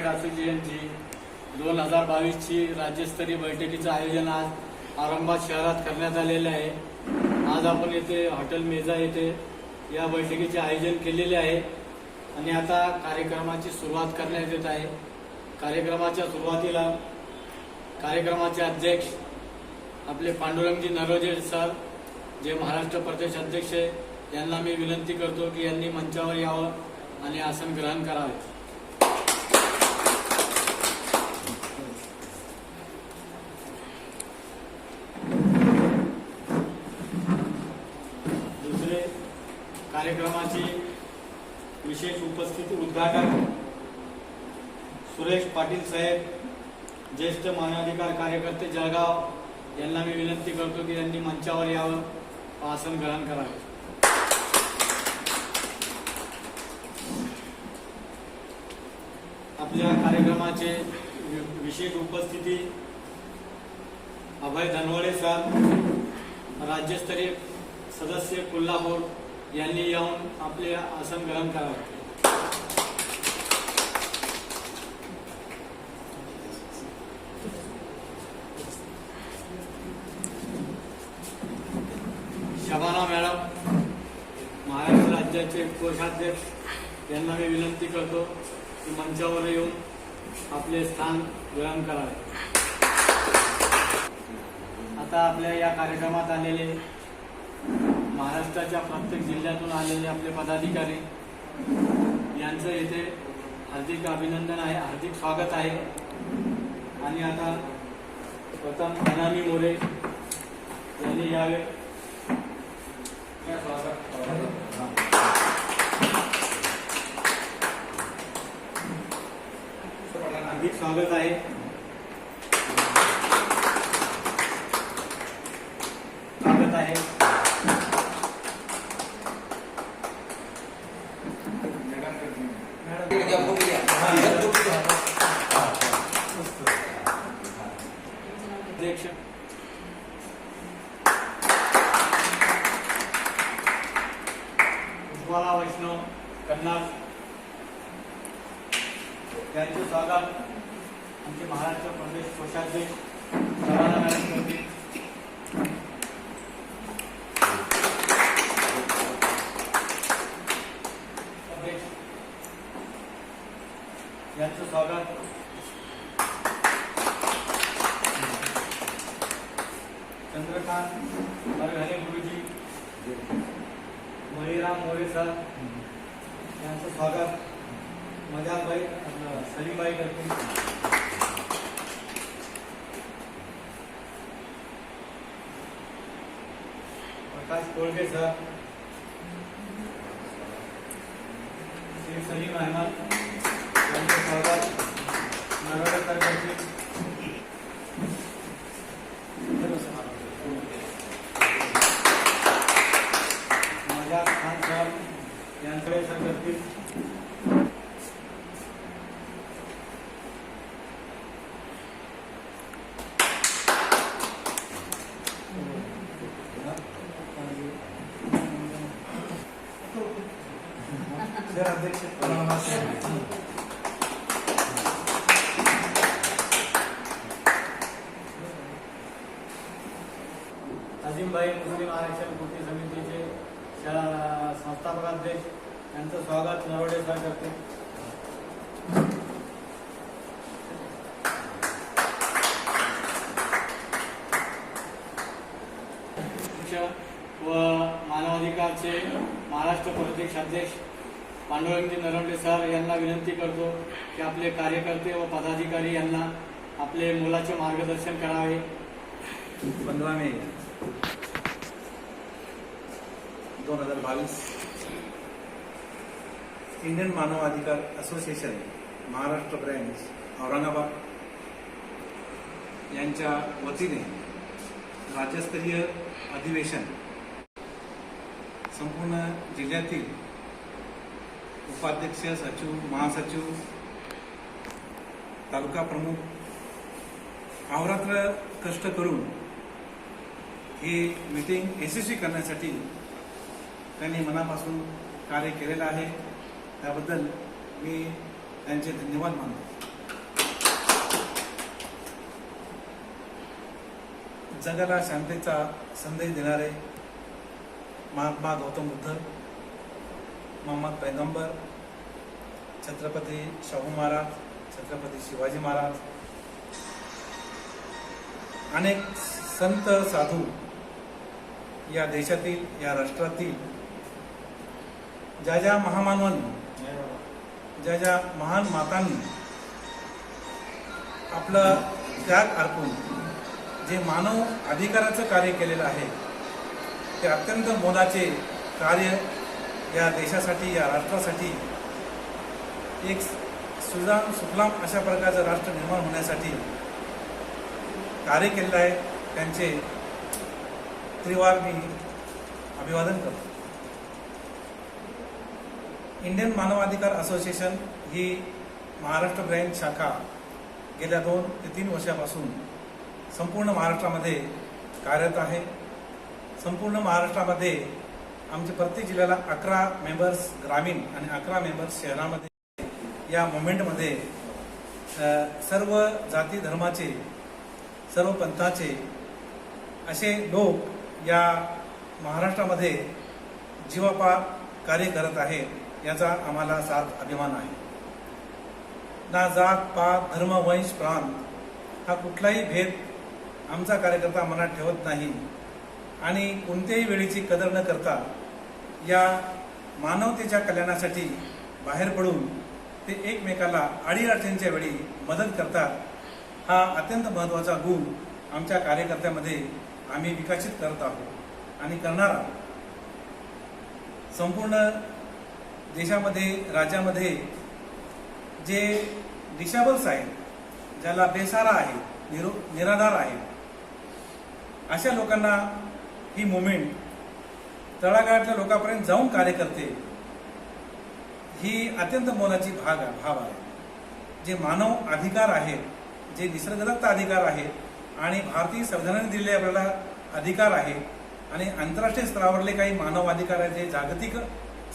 असोसिएशनची 2022ची राज्यस्तरीय बैठकीचं आयोजन आज औरंगाबाद शहरात करण्यात आलेलं आहे। आज आपण येथे हॉटेल मेजा येथे या बैठकीचे आयोजन केलेले आहे आणि आता कार्यक्रमाची सुरुवात करण्यात येत आहे। कार्यक्रमाच्या सुरुवातीला कार्यक्रमाचे अध्यक्ष आपले पांडुरंगजी नरोजे सर, जे महाराष्ट्र प्रदेश अध्यक्ष आहे, यांना मी विनंती करतो की यांनी मंचावर यावं आणि आसन ग्रहण करावे। दुसरे कार्यक्रमाची विशेष उपस्थिती उद्घाटक सुरेश पाटील साहेब, ज्येष्ठ मानवाधिकार कार्यकर्ते जळगाव, यांना मी विनंती करतो की त्यांनी मंचावर यावं, आसन ग्रहण करावे। आपल्या कार्यक्रमाचे विशेष उपस्थिती अभय धनवडे सर, राज्यस्तरीय सदस्य कोल्हापूर, यांनी येऊन आपले आसन ग्रहण करावे। शबाना मॅडम, महाराष्ट्र राज्याचे कोषाध्यक्ष, यांना मी विनंती करतो की मंचावर येऊन आपले स्थान ग्रहण करावे। आता आपल्या या कार्यक्रमात आलेले महाराष्ट्राच्या प्रत्येक जिल्ह्यातून आलेले आपले पदाधिकारी यांचं येथे हार्दिक अभिनंदन आहे, हार्दिक स्वागत आहे। आणि आता प्रथम अनामी मोरे यांनी यावे। हार्दिक स्वागत आहे। स्वागत आहे। अध्यक्ष उज्ज्वला वैष्णव कन्नड, त्यांचे स्वागत आमचे महाराष्ट्र प्रदेश कोषाध्यक्ष शबाना मॅडम करतील। यांचं स्वागत चंद्रकांत मरघाणे गुरुजी, मणिराम मोरे सर, यांचं स्वागत मजाबाई सलीमबाई करतील। प्रकाश कोळगे सर, श्री सलीम अहमद, यांचं स्वागत नरोडे सर करतील। मजाक खान सर, यांकडे सर करतील। अध्यक्ष अजीमभाई मुस्लिम आरक्षण कृती समितीचे संस्थापक अध्यक्ष, यांचं स्वागत नरोडे सर करते। व मानवाधिकारचे महाराष्ट्र प्रदेश अध्यक्ष पांडुरंगजी नरोजे सर, यांना विनंती करतो की आपले कार्यकर्ते व पदाधिकारी यांना आपले मोलाचे मार्गदर्शन करावे। 15 मे 2022 इंडियन मानवाधिकार असोसिएशन महाराष्ट्र ब्रांच औरंगाबाद यांच्या वतीने राज्यस्तरीय अधिवेशन संपूर्ण जिल्ह्यातील उपाध्यक्ष, सचिव, महासचिव, तालुका प्रमुख अहोरात्र कष्ट करून ही मीटिंग यशस्वी करण्यासाठी त्यांनी मनापासून कार्य केलेलं आहे। त्याबद्दल मी त्यांचे धन्यवाद मानतो। जगाला शांतीचा संदेश देणारे महात्मा गौतम बुद्ध, मोहम्मद पैगंबर, छत्रपती शाहू महाराज, छत्रपती शिवाजी महाराज, अनेक संत साधू या देशातील, या राष्ट्रातील ज्या ज्या महामानवांनी, ज्या ज्या महान मातांनी आपलं त्याग अर्पून जे मानव अधिकाराचं कार्य केलेलं आहे ते अत्यंत मोलाचे कार्य या देशासाठी, या राष्ट्रासाठी एक सुजाण सुफलाम अशा प्रकारचं राष्ट्र निर्माण होण्यासाठी कार्य केलेलं आहे. त्यांचे त्रिवार मी अभिवादन करतो. इंडियन मानवाधिकार असोसिएशन ही महाराष्ट्र ब्रँच शाखा गेल्या 2 ते 3 वर्षापासून संपूर्ण महाराष्ट्रामध्ये कार्यरत आहे. संपूर्ण महाराष्ट्रामध्ये आमच्या प्रत्येक जिल्ह्याला 11 मेंबर्स ग्रामीण आणि 11 मेंबर्स शहरामध्ये या मुवमेंटमध्ये सर्व जाती धर्माचे, सर्व पंथाचे असे लोक या महाराष्ट्रामध्ये जीवापाड कार्य करत आहेत. याचा आम्हाला सार्थ अभिमान आहे. ना जात पात धर्म वंश प्रांत हा कुठलाही भेद आमचा कार्यकर्ता मनात ठेवत नाही आणि कोणत्याही वेळेची कदर न करता या मानवतेच्या कल्याणासाठी बाहेर पडून ते एकमेकाला अडीअडचणीच्या वेळी मदत करतात. हा अत्यंत महत्त्वाचा गुण आमच्या कार्यकर्त्यामध्ये आम्ही विकसित करत आहोत आणि करणार आहोत. संपूर्ण देशामध्ये, राज्यामध्ये जे डिसेबल्स आहेत, ज्याला बेसहारा आहेत, निराधार आहेत, अशा लोकांना ही मुवमेंट तळागाळातल्या लोकांपर्यंत जाऊन कार्य करते. ही अत्यंत मोलाची भाव आहे. जे मानव अधिकार आहेत, जे निसर्गदत्त अधिकार आहेत आणि भारतीय संविधानाने दिलेले आपल्याला अधिकार आहेत आणि आंतरराष्ट्रीय स्तरावरले काही मानव अधिकार आहेत जे जागतिक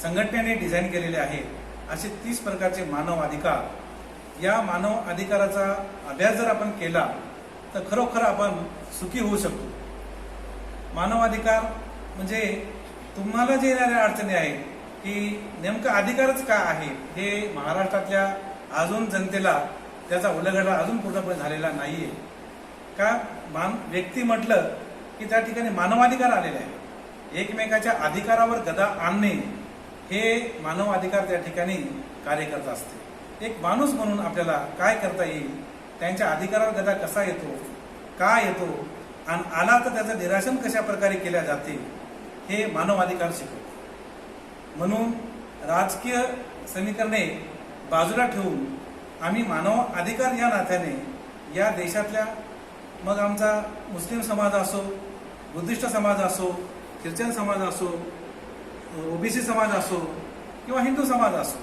संघटनेने डिझाईन केलेले आहेत. असे 30 प्रकारचे मानव अधिकार. या मानव अधिकाराचा अभ्यास जर आपण केला तर खरोखर आपण सुखी होऊ शकतो. मानवाधिकार म्हणजे तुम्हाला जे येणाऱ्या अडचणी आहेत की नेमका अधिकारच काय आहे हे महाराष्ट्रातल्या अजून जनतेला त्याचा उलगडा अजून पूर्णपणे झालेला नाहीये. का व्यक्ती म्हटलं की त्या ठिकाणी मानवाधिकार आलेले आहे. एकमेकाच्या अधिकारावर गदा आणणे हे मानवाधिकार त्या ठिकाणी कार्य करत असते. एक माणूस म्हणून आपल्याला काय करता येईल, त्यांच्या अधिकारावर गदा कसा येतो, का येतो आणि आला तर त्याचं निराशन कशा प्रकारे केल्या जाते हे मानवाधिकार शिकवतो. म्हणून राजकीय समीकरणे बाजूला ठेवून आम्ही मानव अधिकार या नात्याने या देशातल्या, मग आमचा मुस्लिम समाज असो, बुद्धिस्ट समाज असो, ख्रिश्चन समाज असो, ओबीसी समाज असो किंवा हिंदू समाज असो,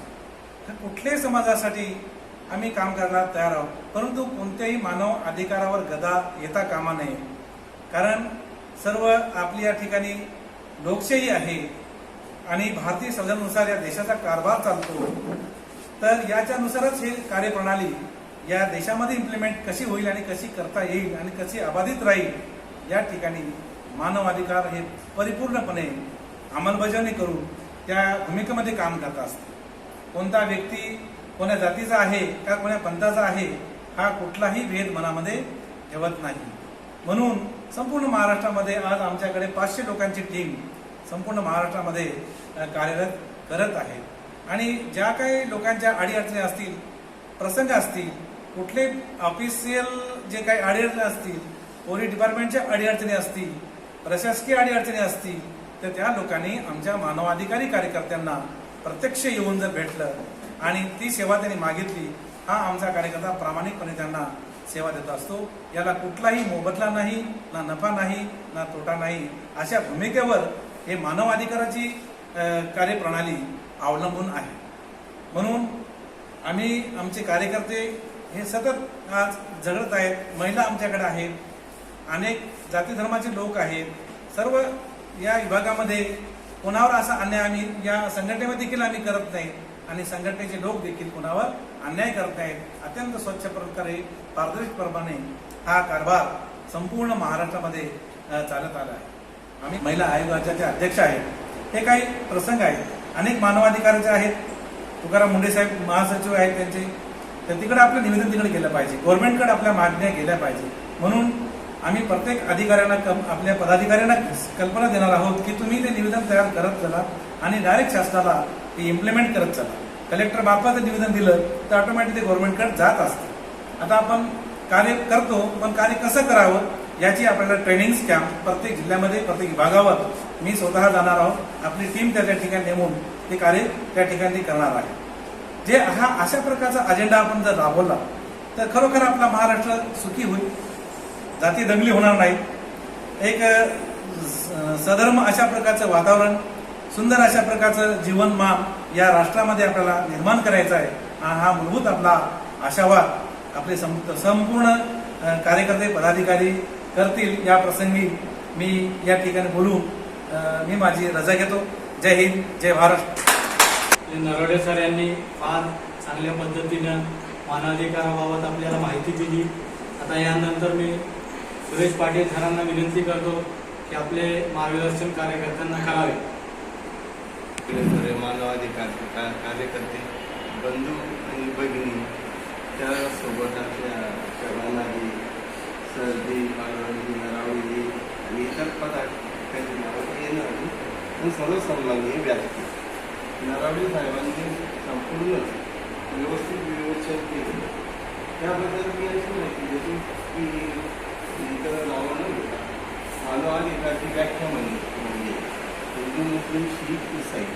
तर कुठल्याही समाजासाठी आम्ही काम करायला तयार आहोत. परंतु कोणत्याही मानव अधिकारावर गदा येता कामा नये. कारण सर्व आपली या ठिकाणी लोकशाही आहे आणि भारतीय संविधानानुसार या देशाचा कारभार चालतो. तर याच्यानुसारच हे कार्यप्रणाली या देशामध्ये इम्प्लिमेंट कशी होईल आणि कशी करता येईल आणि कशी अबाधित राहील या ठिकाणी मानव अधिकार हे परिपूर्णपणे अंमलबजावणी करून त्या भूमिकेमध्ये काम करत असते. कोणता व्यक्ती कोण्या जातीचा आहे का कोण्या पंथाचा आहे हा कुठलाही भेद मनामध्ये ठेवत नाही. म्हणून संपूर्ण महाराष्ट्रामध्ये आज आमच्याकडे 500 लोकांची टीम संपूर्ण महाराष्ट्रामध्ये कार्यरत करत आहे. आणि ज्या काही लोकांच्या अडीअडचणी असतील, प्रसंग असतील, कुठले ऑफिशियल जे काही अडीअडचणी असतील, पोलीस डिपार्टमेंटच्या अडीअडचणी असतील, प्रशासकीय अडीअडचणी असतील, तर त्या लोकांनी आमच्या मानवाधिकारी कार्यकर्त्यांना प्रत्यक्ष येऊन जर भेटलं आणि ती सेवा त्यांनी मागितली, हा आमचा कार्यकर्ता प्रामाणिकपणे त्यांना सेवा देत असतो. याला कुठलाही मोबदला नाही, ना नफा नाही, ना तोटा नाही. अशा भूमिकेवर हे मानवाधिकाराची कार्यप्रणाली अवलंबून आहे. म्हणून आम्ही आमचे कार्यकर्ते हे सतत आज झगडत आहेत. महिला आमच्याकडे आहेत, अनेक जाती धर्माचे लोक आहेत. सर्व या विभागामध्ये कोणावर असा अन्याय आम्ही या संघटनेमध्ये देखील आम्ही करत नाही आणि संघटनेचे लोक देखील कोणावर अन्याय करत नाहीत. अत्यंत स्वच्छ प्रकारे, पारदर्शकपणे हा कारभार संपूर्ण महाराष्ट्रामध्ये चालत आला आहे. आम्ही महिला आयोगाच्या जे अध्यक्ष आहेत, हे काही प्रसंग आहेत, अनेक मानवाधिकाराचे आहेत, तुकाराम मुंडे साहेब महासचिव आहेत त्यांचे, तर तिकडे आपलं निवेदन तिकडे केलं पाहिजे, गव्हर्नमेंटकडे आपल्या मागण्या गेल्या पाहिजे. म्हणून आम्ही प्रत्येक अधिकाऱ्यांना आपल्या पदाधिकाऱ्यांना कल्पना देणार आहोत की तुम्ही ते निवेदन तयार करत चला आणि डायरेक्ट शासनाला ते इम्प्लिमेंट करत चला. कलेक्टर मार्फत निवेदन दिलं तर ऑटोमॅटिक ते गव्हर्नमेंटकडे जात असतं. आता आपण कार्य करतो, पण कार्य कसं करावं याची आपल्याला ट्रेनिंग कॅम्प प्रत्येक जिल्ह्यामध्ये प्रत्येक विभागावर मी स्वतः जाणार आहोत. आपली टीम त्या ठिकाणी नेमून ते कार्य त्या ठिकाणी करणार आहे. जे अशा प्रकारचा अजेंडा आपण जर राबवला तर खरोखर आपला महाराष्ट्र सुखी होईल, जाती दंगली होणार नाही, एक सधर्म अशा प्रकारचं वातावरण, सुंदर अशा प्रकारचं जीवनमान या राष्ट्रामध्ये आपल्याला निर्माण करायचं आहे. हा मूलभूत आपला आशावाद आपले संपूर्ण कार्यकर्ते पदाधिकारी करतील. या प्रसंगी मी या ठिकाणी बोलून मी माझी रजा घेतो. जय हिंद, जय महाराष्ट्र. नरवडे सर यांनी फार चांगल्या पद्धतीनं मानवाधिकाराबाबत आपल्याला माहिती दिली. आता यानंतर मी सुरेश पाटील सरांना विनंती करतो की आपले मार्गदर्शन कार्यकर्त्यांना करावे. मानवाधिकार कार्यकर्ते बंधू आणि भगिनी त्यासोबत आपल्या शर्मानाजी सर्दी पालवणी नरावली आणि इतर पदाधिकारी नावात येणार आणि सर्वसन्माननीय व्यासपीठ नरावली साहेबांनी संपूर्ण व्यवस्थित विवेचन केलं. त्याबद्दल मी अशी माहिती देतो की इतर नावं न घेता मानवाधिकारची व्याख्या म्हणजे हिंदू मुस्लिम शीख ईसाई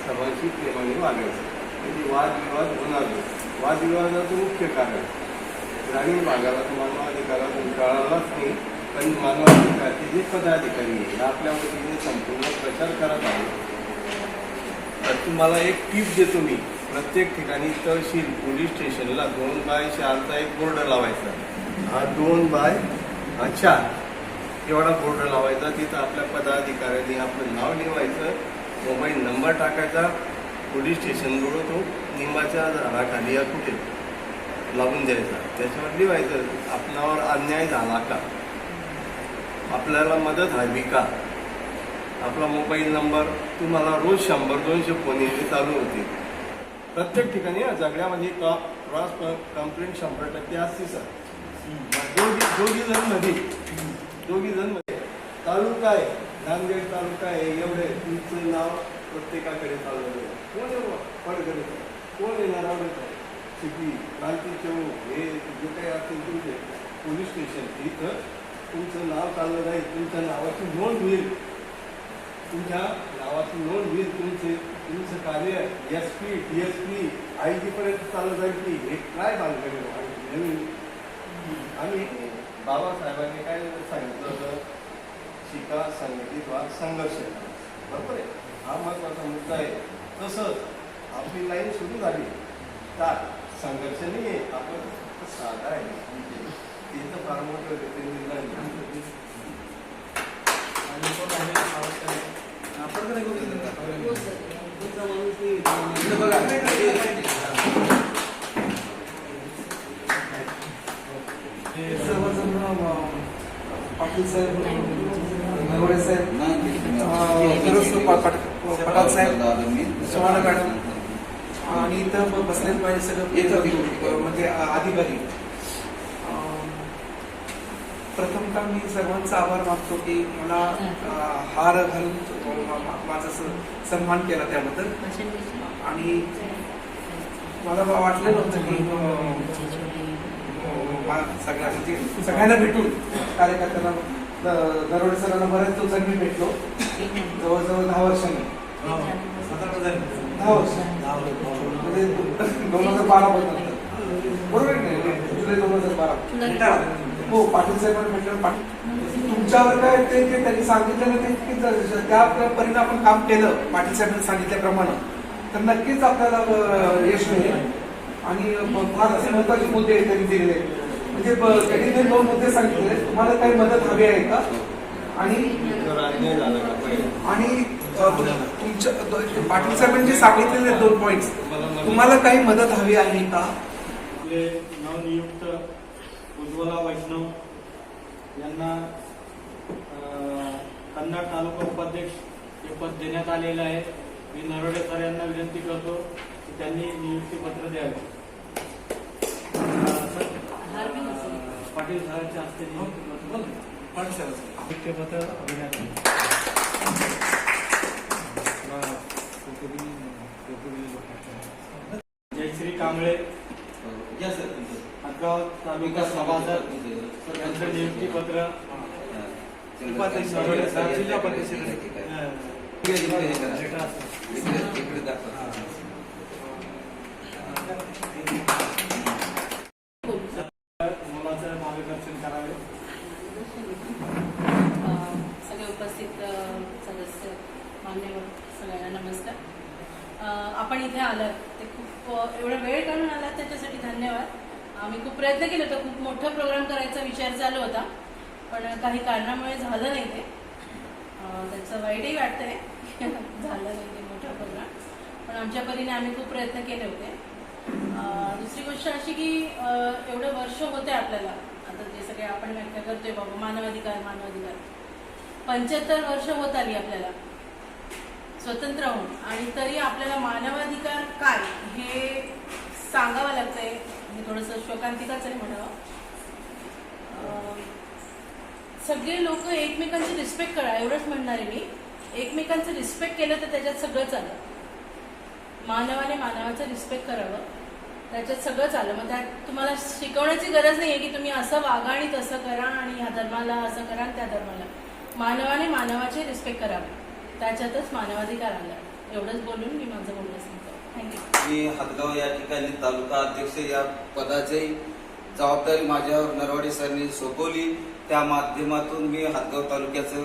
सर्वांशी प्रेमाने वागायचं, म्हणजे वादविवाद होणार नाही. वादविवादाचं मुख्य कारण ग्रामीण भागाला मानवाधिकारातून कळालाच नाही, पण मानवाधिकारचे जे पदाधिकारी आहे आपल्या वतीने संपूर्ण प्रचार करत आहे. तर तुम्हाला एक टीप देतो मी, प्रत्येक ठिकाणी तहसील पोलीस स्टेशनला 2x4चा एक बोर्ड लावायचा. हा 2x4 एवढा बोर्ड लावायचा. तिथं आपल्या पदाधिकाऱ्यांनी आपलं नाव लिहायचं, मोबाईल नंबर टाकायचा, पोलीस स्टेशनजवळ तो निंबाच्या झाडाखाली या कुठे लावून द्यायचा. त्याच्यावर लिहायचं आपल्यावर अन्याय झाला का, आपल्याला मदत हवी का, आपला मोबाईल नंबर. तुम्हाला रोज 100-200 फोन येणे चालू होते. प्रत्येक ठिकाणी या सगळ्यामध्ये क्रॉस कंप्लेंट 100% असते सर. दोघी जण मध्ये तालुका आहे, नांदेड तालुका आहे, एवढे तुमचं नाव प्रत्येकाकडे चालवलं आहे. कोण आहे पडकडे, कोण येणार आवडत आहे सिटी क्रांती चौक हे जे काही असेल तुमचे पोलीस स्टेशन, इथं तुमचं नाव चाललं जाईल, तुमच्या नावाची नोंद होईल, तुमच्या नावाची नोंद होईल, तुमचं कार्य SP DSP IG पर्यंत चाललं जाईल की हे काय बांधकाम नवीन. आणि बाबासाहेबांनी काय सांगितलं होतं, शिका, संघटित व्हा, संघर्ष करा. बरोबर आहे, हा महत्वाचा मुद्दा आहे. तसंच आपली लाईन सुरू झाली तर संघर्ष नाही आहे, आपण साधा आहे, ते तर फार मोठं पाटील साहेब, नरवडे साहेब, पटाल साहेब, चव्हाण मॅडम आणि इथं बसलेले पाहिजे सगळं म्हणजे अधिकारी. प्रथमतः मी सर्वांचा आभार मानतो की मला हार घालून माझा सन्मान केला त्याबद्दल. आणि मला वाटलं नव्हतं की सगळ्यांना भेटून कार्यकर्त्यांना नरवडे सरांना बऱ्याच दिवसांनी मी भेटलो, जवळजवळ 10 वर्षांनी. 10 वर्ष म्हणजे 2012 पर्यंत, बरोबर नाही, जुलै 2012. हो, पाटील साहेबांना भेटलं. तुमच्यावर काय ते त्यांनी सांगितलं ते की त्या परीने आपण काम केलं पाटील साहेबांनी सांगितल्याप्रमाणे तर नक्कीच आपल्याला यश मिळेल. आणि फार असे महत्वाचे मुद्दे त्यांनी दिलेले, म्हणजे त्यांनी 2 मुद्दे सांगितले. तुम्हाला काही मदत हवी आहे का, आणि तुमच्या पाटील साहेबांनी सांगितलेले 2 पॉइंट्स, तुम्हाला काही मदत हवी आहे का. आपले नवनियुक्त उज्ज्वला वैष्णव यांना कन्नड तालुका उपाध्यक्ष हे पद देण्यात आलेलं आहे. मी नरोडे सर यांना विनंती करतो की त्यांनी नियुक्तीपत्र द्यावे. पाटील सरांच्या हस्ते नियुक्तीपत्र अभिनंदन. जयश्री कांबळे हदगाव तालुका सभासद यांचं नियुक्तीपत्र उपाध्यक्ष नरोडे सर जिल्हा परिषद मुलाचं मार्गदर्शन करावे. सगळे उपस्थित सदस्य मान्यवर सगळ्यांना नमस्कार. आपण इथे आलात ते खूप एवढा वेळ काढून आलात त्याच्यासाठी धन्यवाद. आम्ही खूप प्रयत्न केले होते. खूप मोठा प्रोग्राम करायचा विचार चालू होता पण काही कारणामुळे झालं नाही ते. त्याचं वाईटही वाटतंय झालं नाही ते मोठा प्रोग्राम पण आमच्या परीने आम्ही खूप प्रयत्न केले होते. दुसरी गोष्ट अशी की एवढं वर्ष होते आपल्याला आता जे सगळे आपण व्याख्या करतोय बाबा मानवाधिकार 75 वर्ष होत आली आपल्याला स्वतंत्र होऊन आणि तरी आपल्याला मानवाधिकार काय हे सांगावं लागतंय. हे थोडंसं शोकांतिकाच आहे म्हणावं. सगळे लोक एकमेकांची रिस्पेक्ट करा एवढंच म्हणणार आहे मी. एकमेकांचं रिस्पेक्ट केलं तर त्याच्यात सगळं चालं. मानवाने मानवाचं रिस्पेक्ट करावं त्याच्यात सगळं चालं. मग त्यात तुम्हाला शिकवण्याची गरज नाही आहे की तुम्ही असं वागा आणि तसं करा आणि ह्या धर्माला असं करा आणि त्या धर्माला. मानवाने मानवाचे रिस्पेक्ट करावे त्याच्यातच मानवाधिकार आला. एवढंच बोलून मी माझं बोलणं सांगतो. थँक्यू. मी हदगाव या ठिकाणी तालुका अध्यक्ष या पदाची जबाबदारी माझ्यावर नरवाडे सरांनी सोपवली. त्या माध्यमातून मी हदगाव तालुक्याचं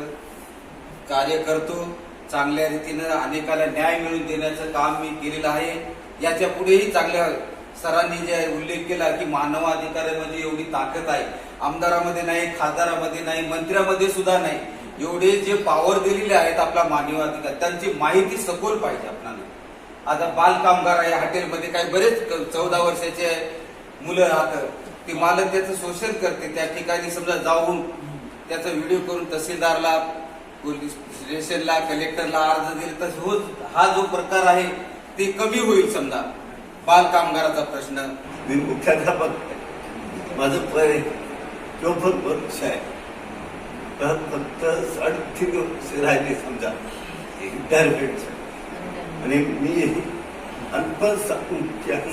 कार्य करतो. चांगल्या रीतीनं अनेकाला न्याय मिळवून देण्याचं काम मी केलेलं आहे. याच्या पुढेही चांगल्या सरांनी जे उल्लेख केला की मानवाधिकारामध्ये एवढी ताकद आहे. आमदारामध्ये नाही, खासदारामध्ये नाही, मंत्र्यामध्ये सुद्धा नाही. एवढे जे पॉवर दिलेले आहेत आपला मानवाधिकार त्यांची माहिती सखोल पाहिजे आपल्याला. आता बाल कामगार आहे हॉटेलमध्ये काही बरेच 14 वर्षाचे मुलं राहतात. ते मालक त्याचं शोषण करते. त्या ठिकाणी समजा जाऊन त्याचा व्हिडिओ करून तहसीलदारला, पोलीस स्टेशनला, कलेक्टरला अर्ज दिले तर हा जो प्रकार आहे ते कमी होईल. समजा बाल कामगाराचा प्रश्न. मी मुख्याध्यापक माझं वय 54 वर्ष आहे. फक्त 3.5 वर्ष राहिले समजा रिटायरमेंट. आणि मी अल्पसंख्याक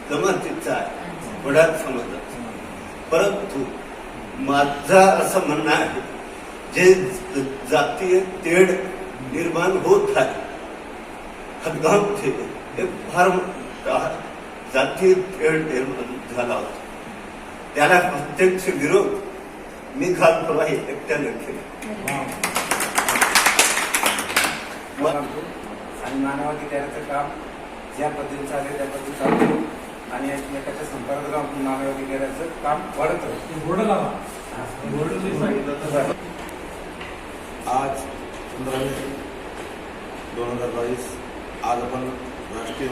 जमातीचा आहे, वडार समाजाचा. परंतु माझं असं म्हणणं आहे जे जातीय तेढ निर्माण होत आहे हदगावमध्ये हे फार जातीय तेढ निर्माण झाला होता. त्याला प्रत्यक्ष विरोध मी घालप्रवाही एकट्यानं केला. आणि मानवाधिकाराचं काम ज्या पद्धतीने चालेल त्या पद्धतीने चालतो आणि एकमेकाच्या संपर्कात राहून मानवाधिकाराचं काम वाढतं. बोर्ड लावा. आज 15/2022 आज आपण राष्ट्रीय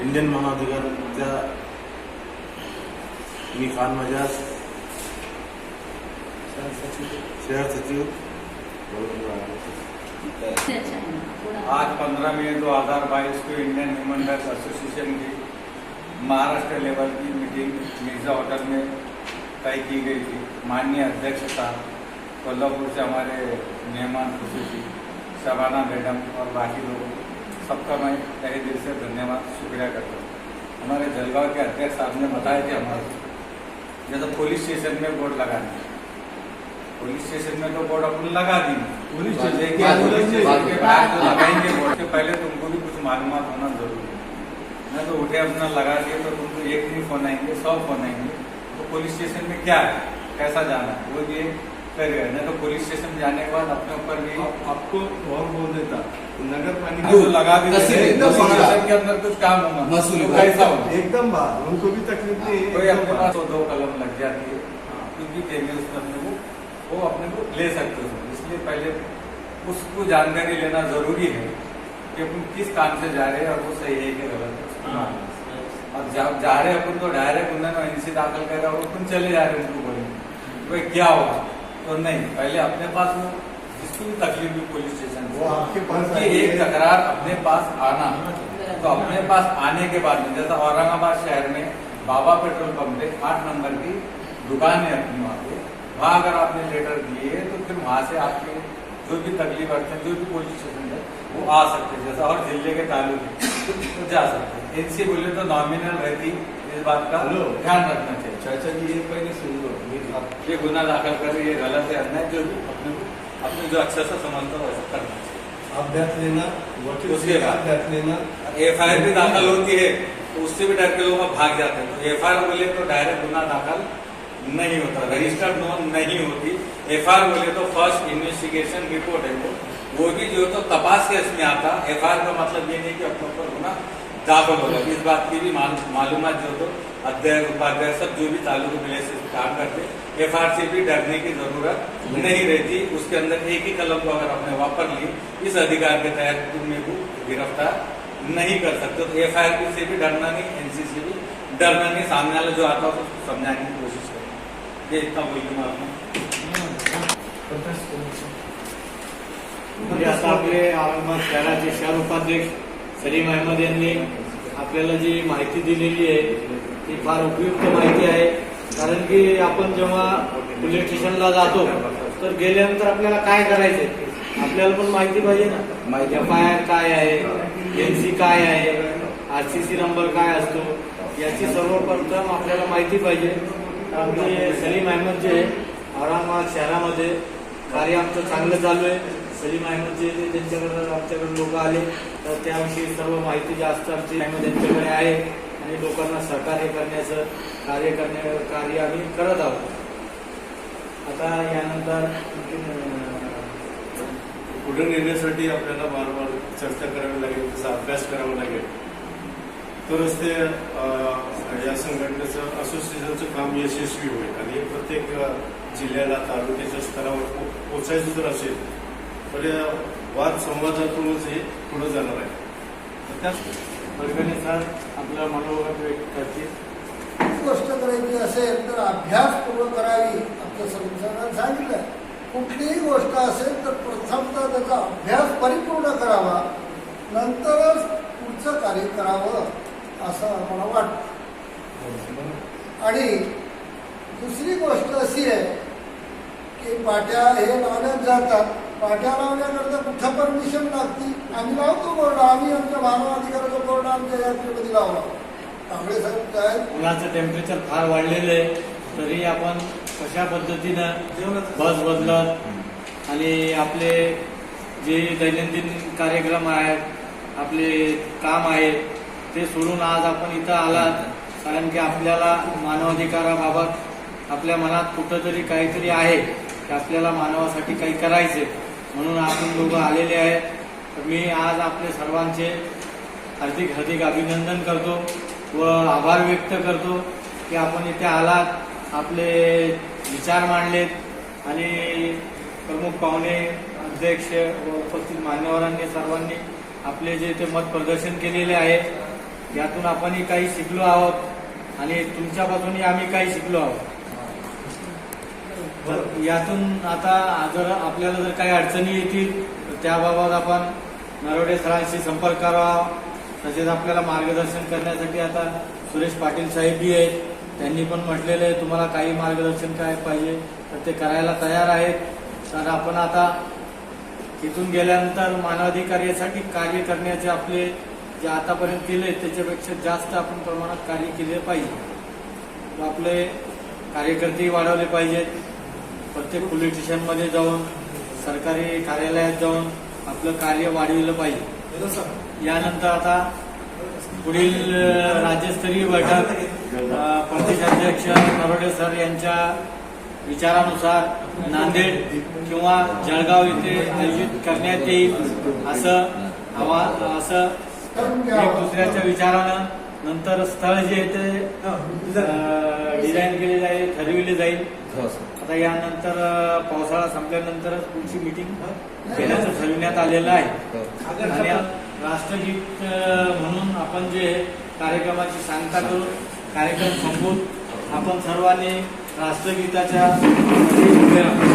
इंडियन मानवाधिकारच्या मी खान मजाज शहर सचिव आज 15 मई 2022 को इंडियन ह्यूमन राइट्स एसोसिएशन की महाराष्ट्र लेवल की मीटिंग मिर्जा होटल में तय की गई थी. माननीय अध्यक्ष साहब, कोल्हापुर से हमारे मेहमान खुशूसी शबाना मैडम और बाकी लोग सबका मैं तहे दिल से धन्यवाद शुक्रिया करता हूँ. हमारे जलगांव के अध्यक्ष साहब ने बताया कि हमारे जैसे पुलिस स्टेशन में बोर्ड लगाने, पुलिस स्टेशन में तो बोर्ड अपन लगा दी. पुलिस स्टेशन के बाहर जो लगाएंगे बोर्ड के पहले तुमको भी कुछ मालूमात होना जरूरी है. नहीं तो उठे अपना लगा दिए तो तुमको एक नहीं फोन आएंगे, 100 फोन आएंगे. तो पुलिस स्टेशन में क्या है, कैसा जाना है, वो भी करेगा. नहीं तो पुलिस स्टेशन जाने के बाद अपने ऊपर भी आपको और बोल देता नगर पालिका तो लगा भी देते हैं. तो पुलिस स्टेशन के अंदर कुछ काम होगा तो कैसा होगा. एकदम बात उनको भी तकलीफ नहीं है. कोई अपने पास 2 कलम लग जाती है कुछ भी देंगे उसमें अपने को वो अपने को ले सकते हो. इसलिए पहले उसको जानकारी लेना जरूरी है कि अपन किस काम से जा रहे हैं और वो सही है कि गलत है. और जब जा रहे अपन तो डायरेक्ट उन्होंने एनसी दाखिल करा और तुम चले जा रहे उनको बोले भाई क्या होगा, तो नहीं, पहले अपने पास वो जिसको भी तकलीफ हुई पुलिस स्टेशन वो आपके पास की एक तकरार अपने पास आना, तो अपने पास आने के बाद में जैसा औरंगाबाद शहर में बाबा पेट्रोल पंप पे 8 नंबर की दुकान है अपनी, वहाँ पे वहाँ अगर आपने लेटर दिए तो फिर वहाँ से आपके जो भी तकलीफ अड़चन जो भी पुलिस स्टेशन है वो आ सकते हैं, जैसा और जिले के तालुके तो जा सकते हैं। एनसी बोले तो नॉमिनल रहती, इस बात का ध्यान रखना चाहिए। चाचा जी ये पहले सुन लो, ये गुना दाखिल कर ये गलत है, अन्याय, जो भी अपने जो अच्छा सा समझता हो वैसा करना चाहिए। अभ्यास लेना, वकील उसके से बाद अभ्यास लेना, एफआईआर भी दाखिल होती है तो उससे भी डर के लोग भाग जाते हैं। तो एफआईआर बोले तो डायरेक्ट गुना दाखिल नहीं होता, रजिस्टर्ड नोन नहीं होती। एफआईआर बोले तो फर्स्ट इन्वेस्टिगेशन रिपोर्ट है वो भी जो तो तपास केस में आता। एफआईआर का मतलब ये नहीं कि अपने ऊपर गुना दाखिल होगा। इस बात की भी मालूमात जो तो अध्यक्ष उपाध्यक्ष सब जो भी तालुका मिले से काम करते, एफआईआर से भी डरने की जरूरत नहीं रहती। उसके अंदर एक ही कलम को अगर आपने वापर ली इस अधिकार के तहत तुम मेरे को गिरफ्तार नहीं कर सकते। तो एफआईआर से भी डरना नहीं, एनसी से भी डरना नहीं, सामने वाला जो आता है उसको समझाने की कोशिश करें। ये इतना बोलूँ आपने। म्हणजे आता आपले औरंगाबाद शहराचे शहर उपाध्यक्ष सलीम अहमद यांनी आपल्याला जी माहिती दिलेली आहे ती फार उपयुक्त माहिती आहे. कारण की आपण जेव्हा पोलीस स्टेशनला जातो तर गेल्यानंतर आपल्याला काय करायचंय आपल्याला पण माहिती पाहिजे ना. एफआयआर काय आहे, एनसी काय आहे, आरसीसी नंबर काय असतो याची सर्वप्रथम आपल्याला माहिती पाहिजे. आमचे सलीम अहमद जे औरंगाबाद शहरामध्ये कार्य आमचं चांगलं चालू आहे. सलीम अहमद जे त्यांच्याकडे आमच्याकडे लोक आले तर त्याविषयी सर्व माहिती जास्त आमची अहमद यांच्याकडे आहे आणि लोकांना सहकार्य करण्याचं कार्य आम्ही करत आहोत. आता यानंतर पुढे नेण्यासाठी आपल्याला वारंवार चर्चा करावी लागेल, त्याचा अभ्यास करावा लागेल, तरच ते या संघटनेचं असोसिएशनचं काम यशस्वी होईल. आणि प्रत्येक जिल्ह्याला तालुक्याच्या स्तरावर पोचायचं जर असेल तर या वाद संवादातूनच हे पुढे जाणार आहे. तर त्याच वर्गणी सर आपलं मनोगत व्यक्त करतील. गोष्ट करायची असेल तर अभ्यासपूर्वक करावी. आपल्या संस्थानात सांगितलं कुठलीही गोष्ट असेल तर प्रथमतः त्याचा अभ्यास परिपूर्ण करावा, नंतरच पुढचं कार्य करावं असं मला वाटतं. आणि दुसरी गोष्ट अशी आहे की पाट्या हे लावण्यात जातात. पाट्या लावण्याकरता कुठं परमिशन लागती? आम्ही लावतो बोर्ड, आम्ही आमच्या मानव अधिकाराचा बोर्ड आमच्या यात्रेमध्ये लावला. कांबळे साहेब काय उन्हाचं टेम्परेचर फार वाढलेलं आहे तरी आपण कशा पद्धतीनं बस बदलत आणि आपले जे दैनंदिन कार्यक्रम आहेत, आपले काम आहे ते सोडून आज आपण इथं आलात. कारण की आपल्याला मानवाधिकाराबाबत आपल्या मनात कुठंतरी काहीतरी आहे की आपल्याला मानवासाठी काही करायचे म्हणून आपण लोक आलेले आहेत. तर मी आज आपले सर्वांचे हार्दिक अभिनंदन करतो व आभार व्यक्त करतो की आपण इथे आलात, आपले विचार मांडलेत आणि प्रमुख पाहुणे अध्यक्ष व उपस्थित मान्यवरांनी सर्वांनी आपले जे ते मत प्रदर्शन केलेले आहे यातून आपणही काही शिकलो आहोत आणि तुमच्यापासूनही आम्ही काही शिकलो आहोत. तर यातून आता जर आपल्याला जर काही अडचणी येतील तर त्याबाबत आपण नरवडे सरांशी संपर्क करावा. तसेच आपल्याला मार्गदर्शन करण्यासाठी आता सुरेश पाटील साहेबही आहेत, त्यांनी पण म्हटलेलं आहे तुम्हाला काही मार्गदर्शन काय पाहिजे तर ते करायला तयार आहेत. तर आपण आता इथून गेल्यानंतर मानवाधिकारासाठी कार्य करण्याचे आपले जे आतापर्यंत केले त्याच्यापेक्षा जास्त आपण प्रमाणात कार्य केले पाहिजे. आपले कार्यकर्तेही वाढवले पाहिजेत. प्रत्येक पोलीस स्टेशनमध्ये जाऊन सरकारी कार्यालयात जाऊन आपलं कार्य वाढविलं पाहिजे. यानंतर आता पुढील राज्यस्तरीय बैठक प्रदेशाध्यक्ष नरवडे सर यांच्या विचारानुसार नांदेड किंवा जळगाव येथे आयोजित करण्यात येईल असं एक दुसऱ्याच्या विचारानं नंतर स्थळ जे आहे ते डिझाईन केले जाईल, ठरविले जाईल. आता यानंतर पावसाळा संपल्यानंतरच पुढची मीटिंग घेण्याचं ठरविण्यात आलेलं आहे. आणि राष्ट्रगीत म्हणून आपण जे कार्यक्रमाची सांगता करू, कार्यक्रम संपवून आपण सर्वांनी राष्ट्रगीताच्या उभे राहू.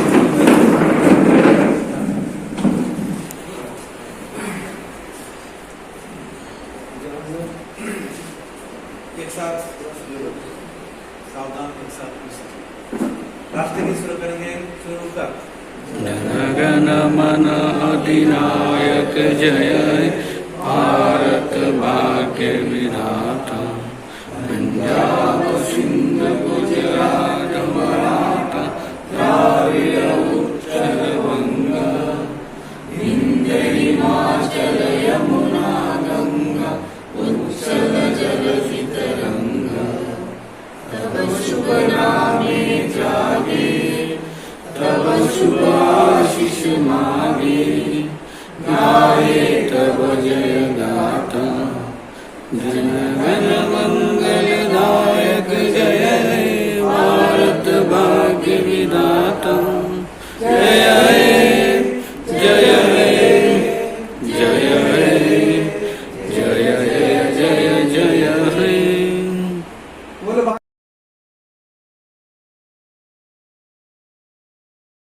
एक साथ सावधान, एक साथ राष्ट्रगीत सुरू करेंगे. शुरू कर. जनगण मन अधिनायक जय भारत भाग्य विधाता पंजाब सिंध गुजरात मराठा द्राविड उत्कल बंगा विंध्य हिमाचल यमुना गंगा उत्कल जलधि तरंगा तब शुभ नामे जागे तब शुभ आशीष मागे गाये तब जय गाथा जन गण मंगल दायक जय भारत भाग्य विधाता